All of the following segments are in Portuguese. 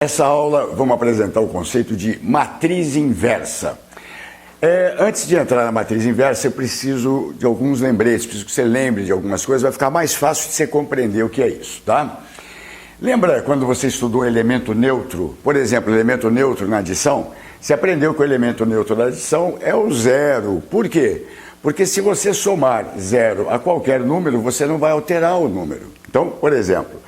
Nessa aula, vamos apresentar o conceito de matriz inversa. Antes de entrar na matriz inversa, eu preciso de alguns lembretes, preciso que você lembre de algumas coisas, vai ficar mais fácil de você compreender o que é isso, tá? Lembra quando você estudou elemento neutro? Por exemplo, elemento neutro na adição? Você aprendeu que o elemento neutro da adição é o zero. Por quê? Porque se você somar zero a qualquer número, você não vai alterar o número. Então, por exemplo,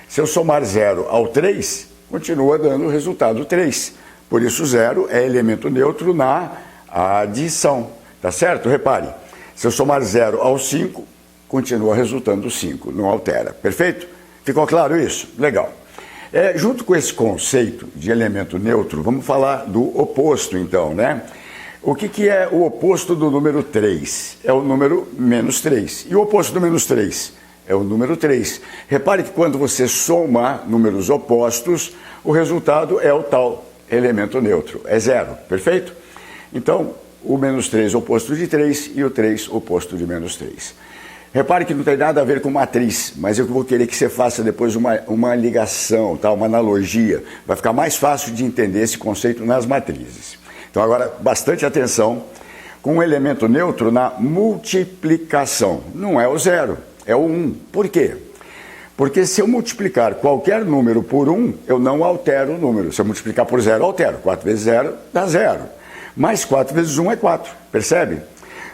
se eu somar zero ao 3, continua dando o resultado 3. Por isso, zero é elemento neutro na adição. Tá certo? Repare, se eu somar 0 ao 5, continua resultando 5, não altera. Perfeito? Ficou claro isso? Legal. Junto com esse conceito de elemento neutro, vamos falar do oposto, então, né? O que é o oposto do número 3? É o número menos 3. E o oposto do menos 3? É o número 3. Repare que quando você soma números opostos, o resultado é o tal elemento neutro. É zero, perfeito? Então, o menos 3 oposto de 3 e o 3 oposto de menos 3. Repare que não tem nada a ver com matriz, mas eu vou querer que você faça depois uma ligação, tá? Uma analogia. Vai ficar mais fácil de entender esse conceito nas matrizes. Então, agora, bastante atenção com o elemento neutro na multiplicação. Não é o zero. É o 1. Por quê? Porque se eu multiplicar qualquer número por 1, eu não altero o número. Se eu multiplicar por 0, eu altero. 4 vezes 0 dá 0. Mais 4 vezes 1 é 4. Percebe?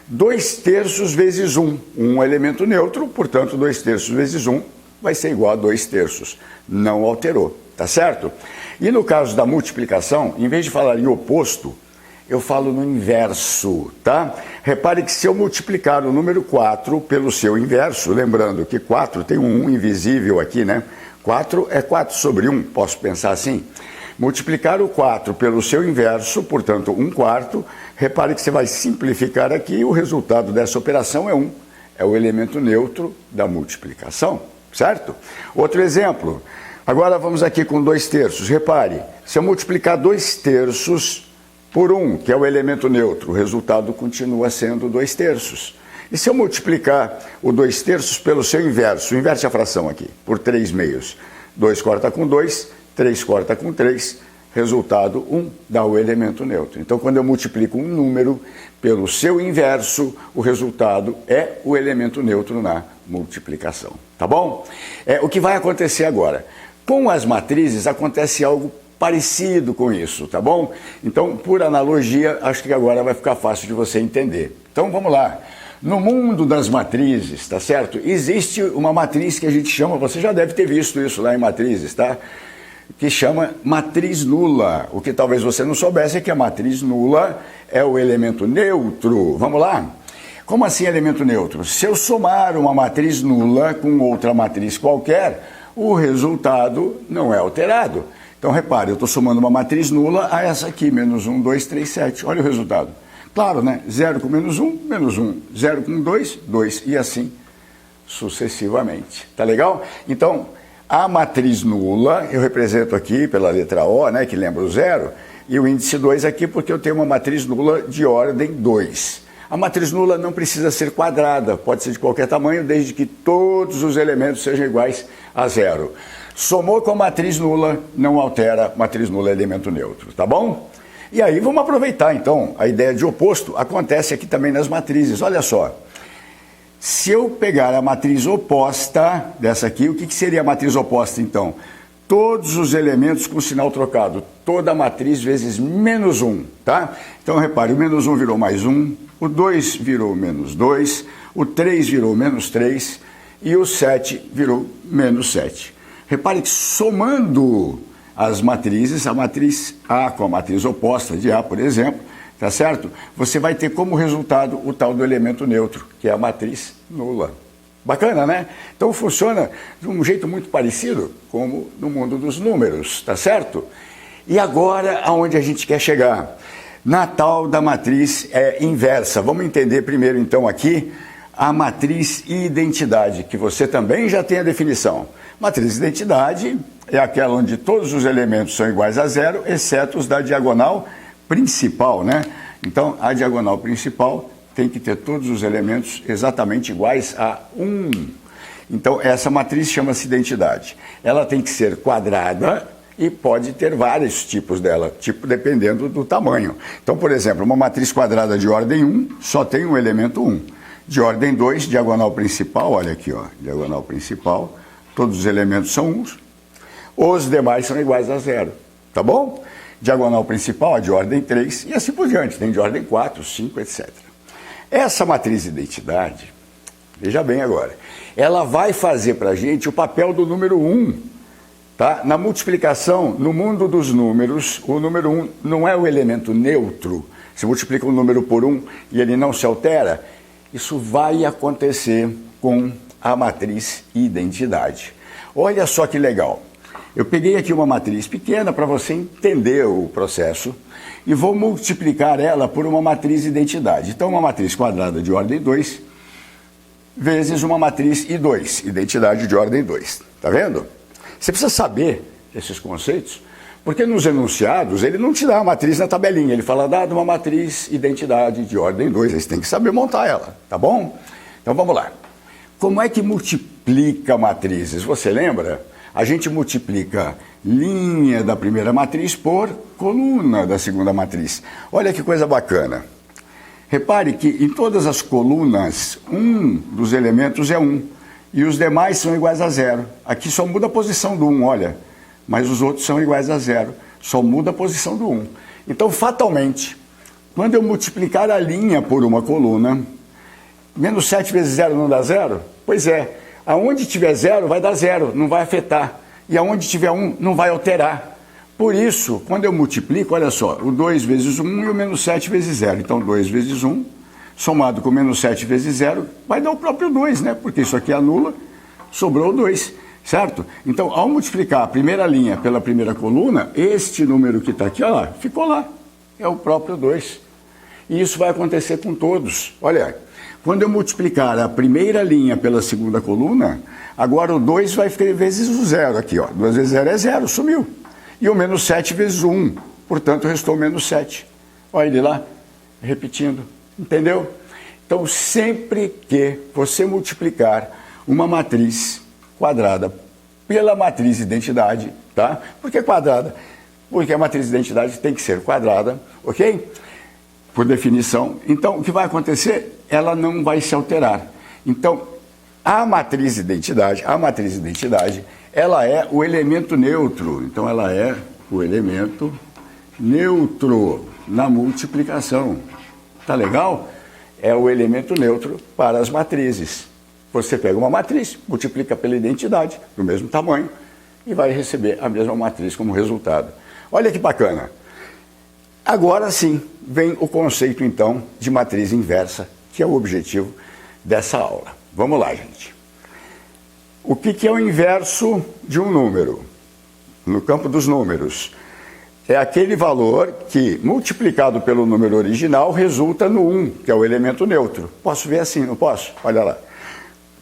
2 terços vezes 1. 1 é elemento neutro, portanto, 2 terços vezes 1 vai ser igual a 2 terços. Não alterou. Tá certo? E no caso da multiplicação, em vez de falar em oposto, eu falo no inverso, tá? Repare que se eu multiplicar o número 4 pelo seu inverso, lembrando que 4 tem um 1 invisível aqui, né? 4 é 4 sobre 1, posso pensar assim? Multiplicar o 4 pelo seu inverso, portanto, 1/4, repare que você vai simplificar aqui e o resultado dessa operação é 1. É o elemento neutro da multiplicação, certo? Outro exemplo. Agora vamos aqui com 2 terços. Repare, se eu multiplicar 2 terços por 1, que é o elemento neutro, o resultado continua sendo 2 terços. E se eu multiplicar o 2 terços pelo seu inverso, inverte a fração aqui, por 3 meios. 2 corta com 2, 3 corta com 3, resultado 1 dá o elemento neutro. Então, quando eu multiplico um número pelo seu inverso, o resultado é o elemento neutro na multiplicação. Tá bom? O que vai acontecer agora? Com as matrizes acontece algo parecido com isso, tá bom? Então, por analogia, acho que agora vai ficar fácil de você entender. Então, vamos lá. No mundo das matrizes, tá certo? Existe uma matriz que a gente chama, você já deve ter visto isso lá em matrizes, tá? Que chama matriz nula. O que talvez você não soubesse é que a matriz nula é o elemento neutro. Vamos lá? Como assim elemento neutro? Se eu somar uma matriz nula com outra matriz qualquer, o resultado não é alterado. Então, repare, eu estou somando uma matriz nula a essa aqui, menos 1, 2, 3, 7. Olha o resultado. Claro, né? 0 com menos 1, menos 1. 0 com 2, 2. E assim sucessivamente. Tá legal? Então, a matriz nula, eu represento aqui pela letra O, né, que lembra o 0, e o índice 2 aqui porque eu tenho uma matriz nula de ordem 2. A matriz nula não precisa ser quadrada, pode ser de qualquer tamanho, desde que todos os elementos sejam iguais a 0. Somou com a matriz nula, não altera, matriz nula é elemento neutro, tá bom? E aí vamos aproveitar então, a ideia de oposto acontece aqui também nas matrizes, olha só. Se eu pegar a matriz oposta dessa aqui, o que seria a matriz oposta então? Todos os elementos com sinal trocado, toda a matriz vezes menos 1, tá? Então repare, o menos 1 virou mais 1, o 2 virou menos 2, o 3 virou menos 3 e o 7 virou menos 7. Repare que somando as matrizes, a matriz A com a matriz oposta de A, por exemplo, tá certo? Você vai ter como resultado o tal do elemento neutro, que é a matriz nula. Bacana, né? Então funciona de um jeito muito parecido como no mundo dos números, tá certo? E agora, aonde a gente quer chegar? Na tal da matriz inversa. Vamos entender primeiro, então, aqui a matriz identidade, que você também já tem a definição. Matriz identidade é aquela onde todos os elementos são iguais a 0, exceto os da diagonal principal, né? Então, a diagonal principal tem que ter todos os elementos exatamente iguais a 1. Então, essa matriz chama-se identidade. Ela tem que ser quadrada e pode ter vários tipos dela, tipo dependendo do tamanho. Então, por exemplo, uma matriz quadrada de ordem 1 só tem um elemento 1. De ordem 2, diagonal principal, olha aqui, ó, diagonal principal, todos os elementos são 1. Os demais são iguais a 0, tá bom? Diagonal principal, a de ordem 3, e assim por diante, tem de ordem 4, 5, etc. Essa matriz identidade, veja bem agora, ela vai fazer para a gente o papel do número 1, tá? Na multiplicação, no mundo dos números, o número 1 não é o elemento neutro. Se multiplica um número por 1 e ele não se altera, isso vai acontecer com a matriz identidade. Olha só que legal. Eu peguei aqui uma matriz pequena para você entender o processo e vou multiplicar ela por uma matriz identidade. Então, uma matriz quadrada de ordem 2 vezes uma matriz I2, identidade de ordem 2. Tá vendo? Você precisa saber esses conceitos, porque nos enunciados ele não te dá a matriz na tabelinha, ele fala, dado uma matriz identidade de ordem 2, aí você tem que saber montar ela, tá bom? Então, vamos lá. Como é que multiplica matrizes? Você lembra? A gente multiplica linha da primeira matriz por coluna da segunda matriz. Olha que coisa bacana. Repare que em todas as colunas, um dos elementos é 1 e os demais são iguais a 0. Aqui só muda a posição do 1, olha, mas os outros são iguais a 0, só muda a posição do 1. Então, fatalmente, quando eu multiplicar a linha por uma coluna, menos 7 vezes 0 não dá 0? Pois é. Aonde tiver 0 vai dar 0, não vai afetar. E aonde tiver 1 não vai alterar. Por isso, quando eu multiplico, olha só, o 2 vezes 1 e o menos 7 vezes 0. Então, 2 vezes 1, somado com menos 7 vezes 0, vai dar o próprio 2, né? Porque isso aqui anula, sobrou o 2, certo? Então, ao multiplicar a primeira linha pela primeira coluna, este número que está aqui, olha lá, ficou lá. É o próprio 2. E isso vai acontecer com todos. Olha, quando eu multiplicar a primeira linha pela segunda coluna, agora o 2 vai ficar vezes o 0 aqui, ó. 2 vezes 0 é 0, sumiu. E o menos 7 vezes 1, portanto, restou menos 7. Olha ele lá, repetindo, entendeu? Então, sempre que você multiplicar uma matriz quadrada pela matriz identidade, tá? Por que quadrada? Porque a matriz identidade tem que ser quadrada, ok? Por definição. Então, o que vai acontecer? Ela não vai se alterar. Então, a matriz identidade, ela é o elemento neutro. Então, ela é o elemento neutro na multiplicação. Tá legal? É o elemento neutro para as matrizes. Você pega uma matriz, multiplica pela identidade, do mesmo tamanho, e vai receber a mesma matriz como resultado. Olha que bacana. Agora sim, vem o conceito, então, de matriz inversa, que é o objetivo dessa aula. Vamos lá, gente. O que é o inverso de um número? No campo dos números, é aquele valor que, multiplicado pelo número original, resulta no 1, que é o elemento neutro. Posso ver assim, não posso? Olha lá.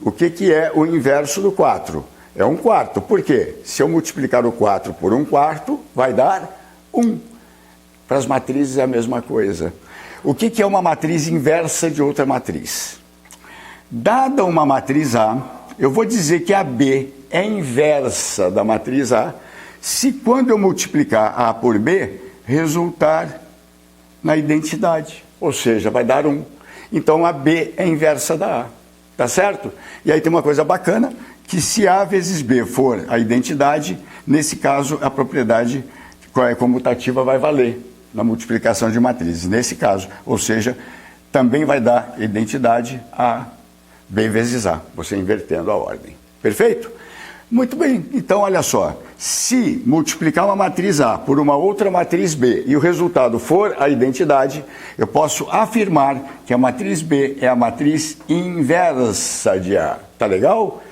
O que é o inverso do 4? É 1/4. Por quê? Se eu multiplicar o 4 por 1/4, vai dar 1. Para as matrizes é a mesma coisa. O que é uma matriz inversa de outra matriz? Dada uma matriz A, eu vou dizer que a B é inversa da matriz A, se quando eu multiplicar A por B, resultar na identidade. Ou seja, vai dar 1. Então a B é inversa da A. Tá certo? E aí tem uma coisa bacana, que se A vezes B for a identidade, nesse caso a propriedade comutativa vai valer na multiplicação de matrizes, nesse caso. Ou seja, também vai dar identidade a B vezes A, você invertendo a ordem. Perfeito? Muito bem, então olha só, se multiplicar uma matriz A por uma outra matriz B e o resultado for a identidade, eu posso afirmar que a matriz B é a matriz inversa de A. Tá legal?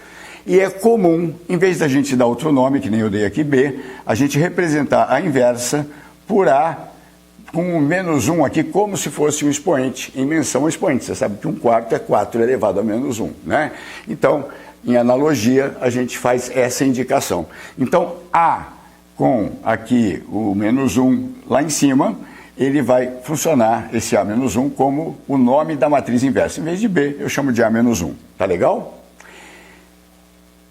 E é comum, em vez da gente dar outro nome, que nem eu dei aqui B, a gente representar a inversa por A com o menos 1 aqui, como se fosse um expoente, em menção ao expoente. Você sabe que 1/4 é 4 elevado a menos 1, né? Então, em analogia, a gente faz essa indicação. Então, A com aqui o menos 1 lá em cima, ele vai funcionar, esse A menos 1, como o nome da matriz inversa. Em vez de B, eu chamo de A menos 1. Tá legal?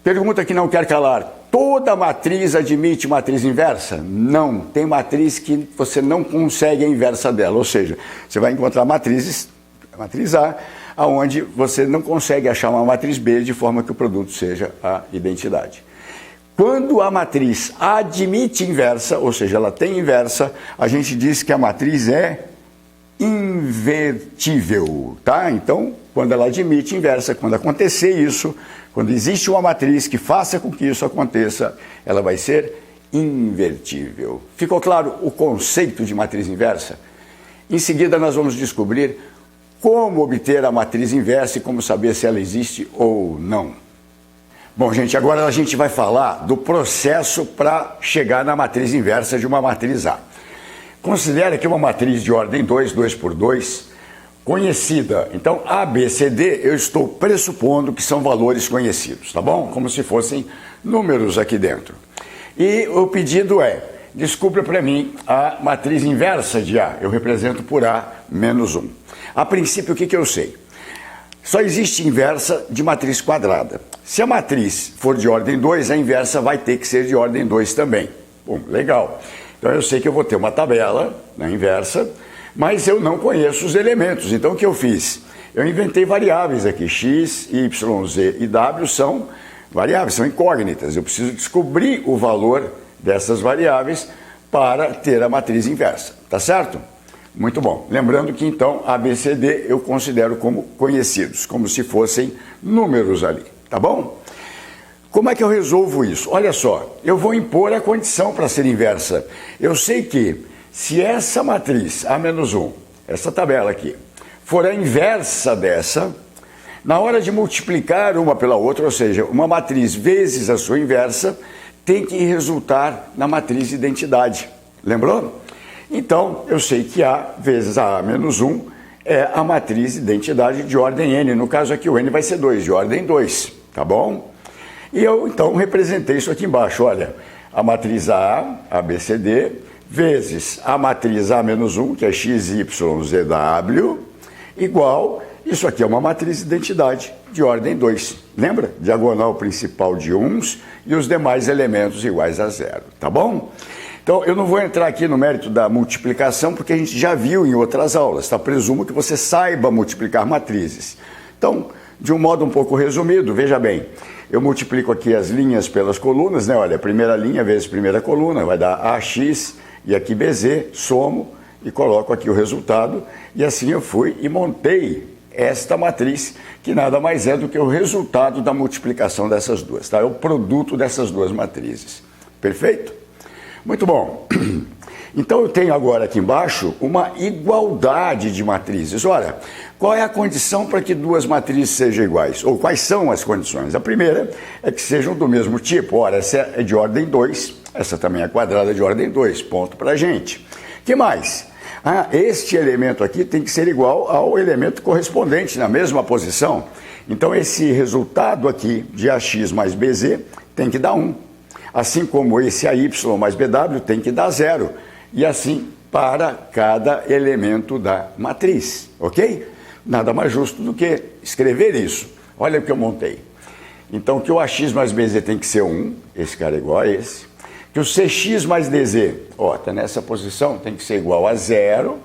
Pergunta que não quer calar. toda matriz admite matriz inversa? Não, tem matriz que você não consegue a inversa dela, ou seja, você vai encontrar matrizes, matriz A, onde você não consegue achar uma matriz B de forma que o produto seja a identidade. Quando a matriz admite inversa, ou seja, ela tem inversa, a gente diz que a matriz é invertível, tá? Então, quando ela admite inversa, quando acontecer isso, quando existe uma matriz que faça com que isso aconteça, ela vai ser invertível. Ficou claro o conceito de matriz inversa? Em seguida, nós vamos descobrir como obter a matriz inversa e como saber se ela existe ou não. Bom, gente, agora a gente vai falar do processo para chegar na matriz inversa de uma matriz A. Considera que uma matriz de ordem 2, 2 por 2, conhecida. Então, A, B, C, D, eu estou pressupondo que são valores conhecidos, tá bom? Como se fossem números aqui dentro. E o pedido é, descubra para mim a matriz inversa de A. Eu represento por A menos 1. A princípio, o que eu sei? Só existe inversa de matriz quadrada. Se a matriz for de ordem 2, a inversa vai ter que ser de ordem 2 também. Bom, legal. Então eu sei que eu vou ter uma tabela na inversa, mas eu não conheço os elementos. Então o que eu fiz? Eu inventei variáveis aqui. X, Y, Z e W são variáveis, são incógnitas. Eu preciso descobrir o valor dessas variáveis para ter a matriz inversa. Tá certo? Muito bom. Lembrando que, então, A, B, C, D eu considero como conhecidos, como se fossem números ali, tá bom? Como é que eu resolvo isso? Olha só, eu vou impor a condição para ser inversa. Eu sei que, se essa matriz, A-1, essa tabela aqui, for a inversa dessa, na hora de multiplicar uma pela outra, ou seja, uma matriz vezes a sua inversa, tem que resultar na matriz identidade. Lembrou? Então, eu sei que A vezes A menos 1 é a matriz identidade de ordem N. No caso aqui, o N vai ser 2, de ordem 2, tá bom? E eu, então, representei isso aqui embaixo. Olha, a matriz A, ABCD, vezes a matriz A menos 1, que é XYZW, igual, isso aqui é uma matriz identidade de ordem 2. Lembra? Diagonal principal de 1s e os demais elementos iguais a 0, tá bom? Então, eu não vou entrar aqui no mérito da multiplicação, porque a gente já viu em outras aulas, tá? Presumo que você saiba multiplicar matrizes. Então, de um modo um pouco resumido, veja bem, eu multiplico aqui as linhas pelas colunas, né? Olha, primeira linha vezes primeira coluna, vai dar AX, e aqui BZ, somo, e coloco aqui o resultado, e assim eu fui e montei esta matriz, que nada mais é do que o resultado da multiplicação dessas duas, tá? É o produto dessas duas matrizes. Perfeito? Muito bom. Então eu tenho agora aqui embaixo uma igualdade de matrizes. Olha, qual é a condição para que duas matrizes sejam iguais? Ou quais são as condições? A primeira é que sejam do mesmo tipo. Ora, essa é de ordem 2, essa também é quadrada de ordem 2. Ponto para a gente. O que mais? Este elemento aqui tem que ser igual ao elemento correspondente, na mesma posição. Então esse resultado aqui de AX mais BZ tem que dar 1. Assim como esse AY mais BW tem que dar 0. E assim para cada elemento da matriz, ok? Nada mais justo do que escrever isso. Olha o que eu montei. Então, que o AX mais BZ tem que ser 1, esse cara é igual a esse. Que o CX mais DZ, está nessa posição, tem que ser igual a 0,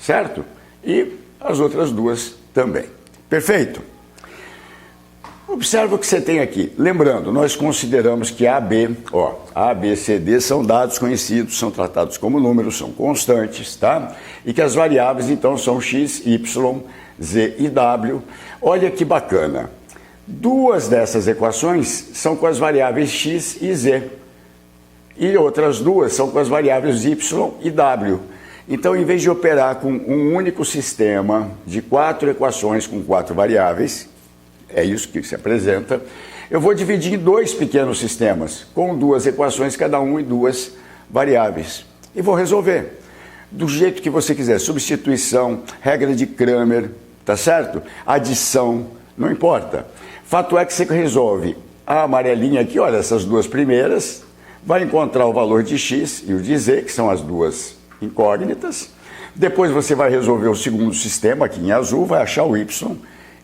certo? E as outras duas também. Perfeito? Observa o que você tem aqui. Lembrando, nós consideramos que A, B, C, D são dados conhecidos, são tratados como números, são constantes, tá? E que as variáveis, então, são X, Y, Z e W. Olha que bacana. Duas dessas equações são com as variáveis X e Z. E outras duas são com as variáveis Y e W. Então, em vez de operar com um único sistema de 4 equações com 4 variáveis, é isso que se apresenta, eu vou dividir em 2 pequenos sistemas, com 2 equações cada um e 2 variáveis. E vou resolver do jeito que você quiser. Substituição, regra de Cramer, tá certo? Adição, não importa. Fato é que você resolve a amarelinha aqui, olha, essas duas primeiras, vai encontrar o valor de X e o de Z, que são as duas incógnitas. Depois você vai resolver o segundo sistema, aqui em azul, vai achar o Y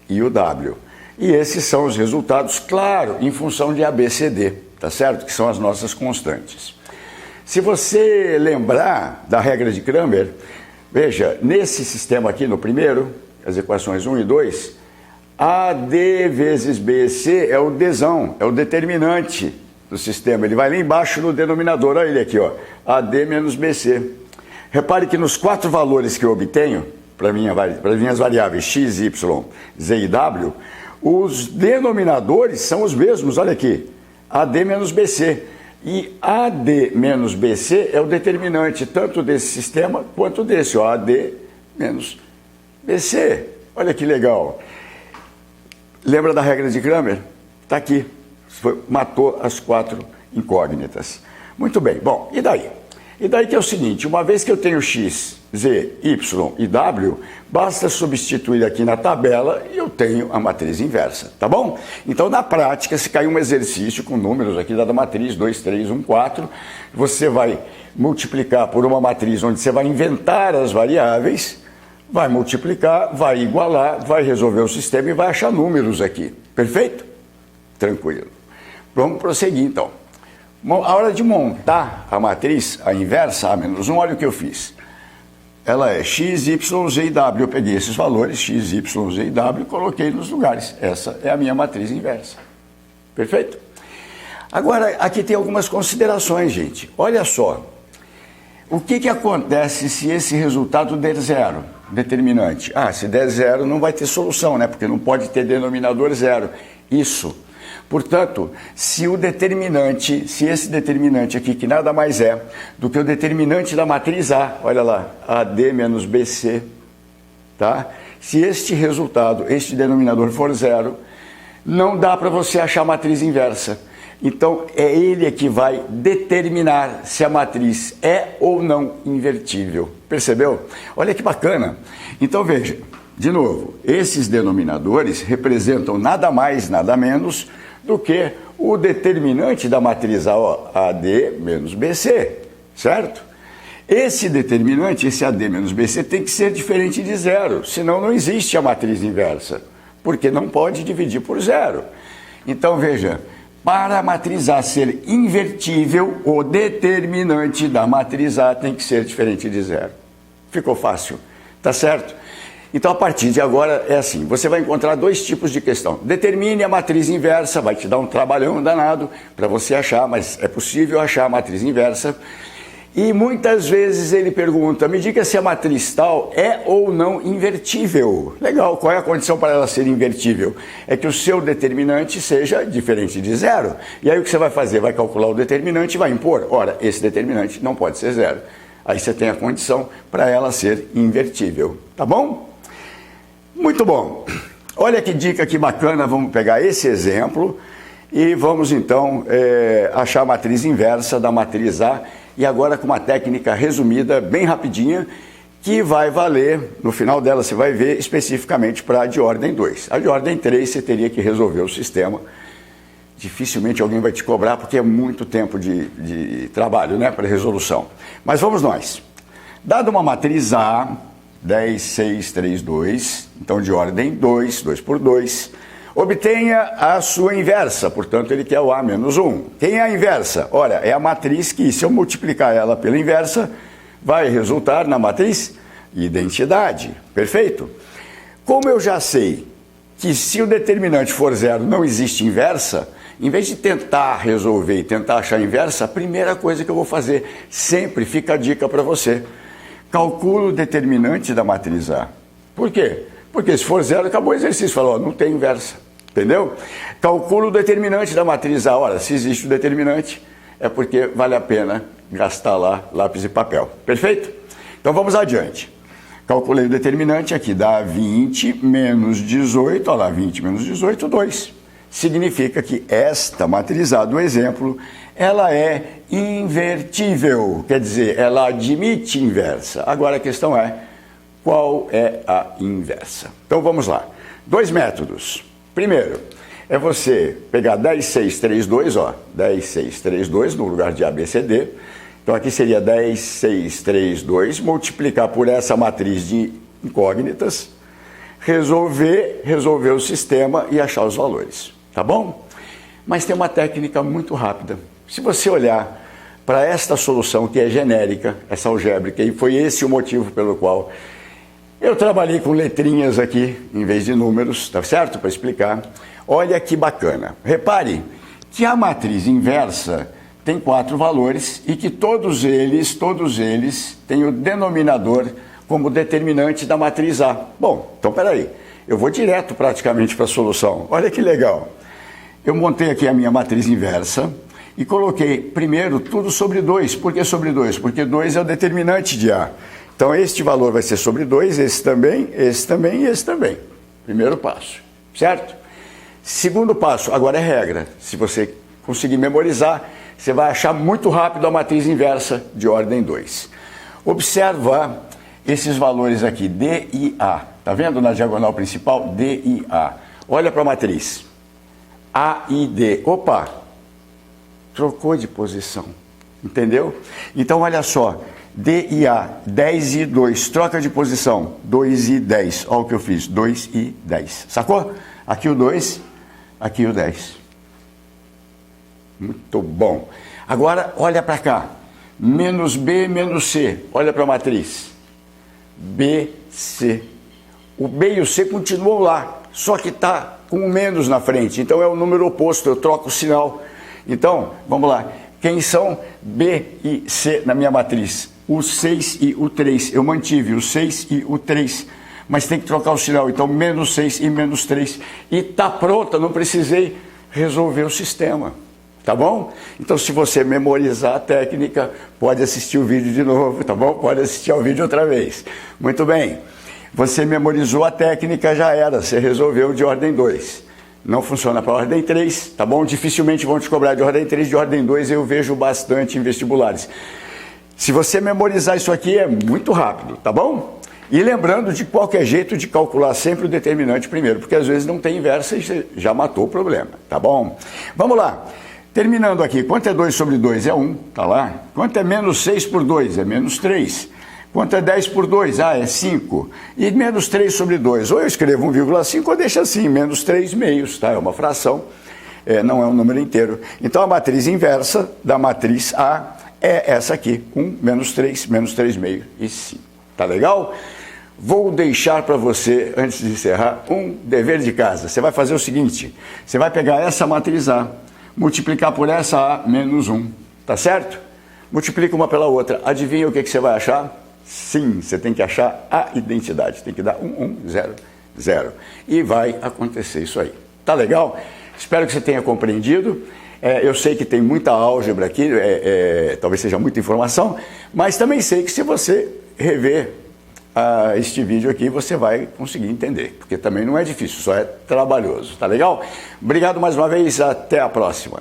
e o W. E esses são os resultados, claro, em função de ABCD, tá certo? Que são as nossas constantes. Se você lembrar da regra de Cramer, veja, nesse sistema aqui, no primeiro, as equações 1 e 2, AD vezes BC é o Dzão, é o determinante do sistema. Ele vai lá embaixo no denominador, olha ele aqui, ó, AD menos BC. Repare que nos 4 valores que eu obtenho, para minhas variáveis x, y, z e w, os denominadores são os mesmos, olha aqui, AD menos BC. E AD menos BC é o determinante tanto desse sistema quanto desse, ó, AD menos BC. Olha que legal. Lembra da regra de Cramer? Está aqui. Matou as 4 incógnitas. Muito bem. Bom, e daí? E daí que é o seguinte, uma vez que eu tenho x, z, y e w, basta substituir aqui na tabela e eu tenho a matriz inversa, tá bom? Então, na prática, se cair um exercício com números aqui da matriz 2, 3, 1, 4, você vai multiplicar por uma matriz onde você vai inventar as variáveis, vai multiplicar, vai igualar, vai resolver o sistema e vai achar números aqui. Perfeito? Tranquilo. Vamos prosseguir, então. A hora de montar a matriz, a inversa, A-1, olha o que eu fiz. Ela é x, y, z e w. Eu peguei esses valores, x, y, z e w, e coloquei nos lugares. Essa é a minha matriz inversa. Perfeito? Agora, aqui tem algumas considerações, gente. Olha só. O que acontece se esse resultado der zero? Determinante. Se der zero, não vai ter solução, né? Porque não pode ter denominador zero. Isso. Portanto, se esse determinante aqui, que nada mais é do que o determinante da matriz A, olha lá, AD menos BC, tá? Se este resultado, este denominador for zero, não dá para você achar a matriz inversa. Então, é ele que vai determinar se a matriz é ou não invertível. Percebeu? Olha que bacana. Então, veja, de novo, esses denominadores representam nada mais, nada menos do que o determinante da matriz AD menos BC, certo? Esse determinante, esse AD menos BC, tem que ser diferente de zero, senão não existe a matriz inversa, porque não pode dividir por zero. Então, veja, para a matriz A ser invertível, o determinante da matriz A tem que ser diferente de zero. Ficou fácil, tá certo? Então, a partir de agora, é assim, você vai encontrar 2 tipos de questão. Determine a matriz inversa, vai te dar um trabalhão danado para você achar, mas é possível achar a matriz inversa. E muitas vezes ele pergunta, me diga se a matriz tal é ou não invertível. Legal, qual é a condição para ela ser invertível? É que o seu determinante seja diferente de zero. E aí o que você vai fazer? Vai calcular o determinante e vai impor. Ora, esse determinante não pode ser zero. Aí você tem a condição para ela ser invertível. Tá bom? Muito bom. Olha que dica que bacana, vamos pegar esse exemplo e vamos então achar a matriz inversa da matriz A e agora com uma técnica resumida, bem rapidinha, que vai valer, no final dela você vai ver especificamente para a de ordem 2. A de ordem 3 você teria que resolver o sistema, dificilmente alguém vai te cobrar porque é muito tempo de trabalho, né, para resolução. Mas vamos nós. Dada uma matriz A, 10, 6, 3, 2, então de ordem 2, 2 por 2, obtenha a sua inversa, portanto ele quer o A menos 1. Quem é a inversa? Olha, é a matriz que, se eu multiplicar ela pela inversa, vai resultar na matriz identidade. Perfeito? Como eu já sei que se o determinante for zero não existe inversa, em vez de tentar resolver e tentar achar a inversa, a primeira coisa que eu vou fazer, sempre fica a dica para você, calculo o determinante da matriz A. Por quê? Porque se for zero, acabou o exercício. Falou, não tem inversa. Entendeu? Calculo o determinante da matriz A. Ora, se existe o determinante, é porque vale a pena gastar lá lápis e papel. Perfeito? Então vamos adiante. Calculei o determinante aqui, dá 20 menos 18, olha lá, 20 menos 18, 2. Significa que esta matriz A do exemplo, ela é invertível, quer dizer, ela admite inversa. Agora a questão é, qual é a inversa? Então vamos lá. 2 métodos. Primeiro, é você pegar 10, 6, 3, 2, ó, 10, 6, 3, 2 no lugar de A, B, C, D. Então aqui seria 10, 6, 3, 2, multiplicar por essa matriz de incógnitas, resolver o sistema e achar os valores, tá bom? Mas tem uma técnica muito rápida. Se você olhar para esta solução que é genérica, essa algébrica, e foi esse o motivo pelo qual eu trabalhei com letrinhas aqui, em vez de números, tá certo? Para explicar. Olha que bacana. Repare que a matriz inversa tem 4 valores e que todos eles têm o denominador como determinante da matriz A. Bom, então peraí, eu vou direto praticamente para a solução. Olha que legal. Eu montei aqui a minha matriz inversa e coloquei primeiro tudo sobre 2. Por que sobre 2? Porque 2 é o determinante de A. Então este valor vai ser sobre 2, esse também e esse também. Primeiro passo, certo? Segundo passo, agora é regra. Se você conseguir memorizar, você vai achar muito rápido a matriz inversa de ordem 2. Observa esses valores aqui, D e A. Está vendo na diagonal principal? D e A. Olha para a matriz. A e D. Opa! Trocou de posição. Entendeu? Então, olha só. D e A, 10 e 2. Troca de posição. 2 e 10. Olha o que eu fiz. 2 e 10. Sacou? Aqui o 2, aqui o 10. Muito bom. Agora, olha para cá. Menos B, menos C. Olha para a matriz. B, C. O B e o C continuam lá, só que está com o menos na frente. Então, é o número oposto, eu troco o sinal. Então, vamos lá. Quem são B e C na minha matriz? O 6 e o 3. Eu mantive o 6 e o 3. Mas tem que trocar o sinal. Então, menos 6 e menos 3. E está pronta, não precisei resolver o sistema. Tá bom? Então, se você memorizar a técnica, pode assistir o vídeo de novo, tá bom? Pode assistir ao vídeo outra vez. Muito bem. Você memorizou a técnica, já era. Você resolveu de ordem 2. Não funciona para ordem 3, tá bom? Dificilmente vão te cobrar de ordem 3, de ordem 2 eu vejo bastante em vestibulares. Se você memorizar isso aqui, é muito rápido, tá bom? E lembrando, de qualquer jeito, de calcular sempre o determinante primeiro, porque às vezes não tem inversa e você já matou o problema, tá bom? Vamos lá. Terminando aqui, quanto é 2 sobre 2? É 1, tá lá. Quanto é menos 6 por 2? É menos 3. Quanto é 10 por 2? Ah, é 5. E menos 3 sobre 2? Ou eu escrevo 1,5 ou deixo assim, menos 3 meios, tá? É uma fração, não é um número inteiro. Então a matriz inversa da matriz A é essa aqui, 1, menos 3 meios e 5. Tá legal? Vou deixar para você, antes de encerrar, um dever de casa. Você vai fazer o seguinte, você vai pegar essa matriz A, multiplicar por essa A menos 1, tá certo? Multiplica uma pela outra. Adivinha o que você vai achar? Sim, você tem que achar a identidade. Tem que dar 1, 1, 0, 0. E vai acontecer isso aí. Tá legal? Espero que você tenha compreendido. Eu sei que tem muita álgebra aqui, talvez seja muita informação, mas também sei que se você rever este vídeo aqui, você vai conseguir entender, porque também não é difícil, só é trabalhoso. Tá legal? Obrigado mais uma vez, até a próxima.